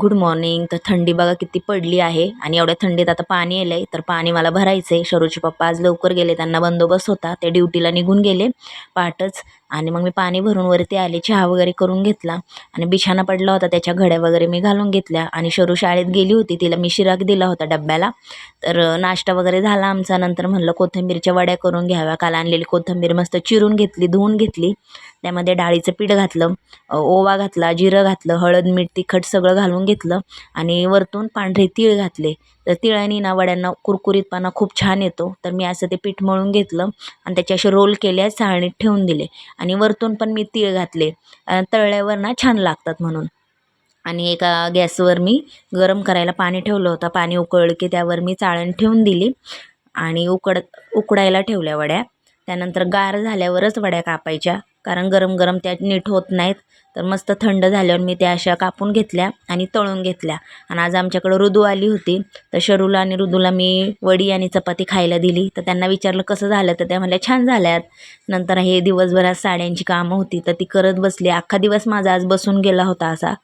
Good morning. तर थंडी बघा किती पडली आहे आणि एवढ्या थंडीत आता पाणी आलं आहे, तर पाणी मला भरायचं आहे. शरूचे पप्पा आज लवकर गेले, त्यांना बंदोबस्त होता, ते ड्युटीला निघून गेले पहाटच. आणि मग मी पाणी भरून वरती आले, चहा वगैरे करून घेतला आणि बिछाना पडला होता, त्याच्या घड्या वगैरे मी घालून घेतल्या. आणि शरू शाळेत गेली होती, तिला मी शिरा दिला होता डब्याला. तर नाश्ता वगैरे झाला आमचा. नंतर म्हणलं कोथिंबीरच्या वड्या करून घ्याव्या. काल आणलेली कोथिंबीर मस्त चिरून घेतली, धुवून घेतली, त्यामध्ये डाळीचं पीठ घातलं, ओवा घातला, जिरं घातलं, हळद मीठ तिखट सगळं घालून घेतलं आणि वरतून पांढरे तीळ घातले. तर तिळाने ना वड्यांना कुरकुरीतपणा खूप छान येतो. तर मी असं ते पीठ मळून घेतलं आणि त्याचे असे रोल केले, चाळणीत ठेवून दिले आणि वरतून पण मी तीळ घातले. तळल्यावर ना छान लागतात म्हणून. आणि एका गॅसवर मी गरम करायला पाणी ठेवलं होतं. पाणी उकळलं की त्यावर मी चाळण ठेवून दिली आणि उकडायला ठेवल्या वड्या. त्यानंतर गार झाल्यावरच वड्या कापायच्या, कारण गरम गरम त्या नीट होत नाहीत. तर मस्त थंड झाल्यावर मी त्या अशा कापून घेतल्या आणि तळून घेतल्या. आणि आज आमच्याकडं ऋदू आली होती, तर शरूला आणि ऋदूला मी वडी आणि चपाती खायला दिली. तर त्यांना विचारलं कसं झालं, तर त्या म्हणल्या छान झाल्यात. नंतर हे दिवसभरात साड्यांची कामं होती, तर ती करत बसली. अख्खा दिवस माझा आज बसून गेला होता असा.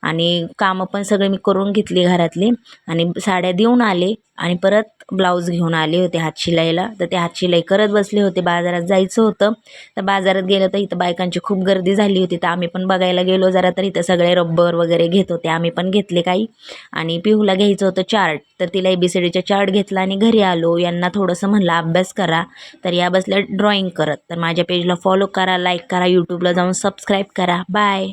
आणि कामं पण सगळे मी करून घेतली घरातली आणि साड्या देऊन आले आणि परत ब्लाऊज घेऊन आले होते हातशिलाईला. तर ते हातशिलाई करत बसले होते. बाजारात जायचं होतं, तर बाजारात गेलं तर इथं बायकांची खूप गर्दी झाली होती. तर आम्ही पण बघायला गेलो जरा, तर इथं सगळे रब्बर वगैरे घेत होते, आम्ही पण घेतले काही. आणि पिहूला घ्यायचं होतं चार्ट, तर तिला ABCDचा चार्ट घेतला आणि घरी आलो. यांना थोडंसं म्हणलं अभ्यास करा, तर या बसल्या ड्रॉइंग करत. तर माझ्या पेजला फॉलो करा, लाईक करा, यूट्यूबला जाऊन सबस्क्राईब करा. बाय.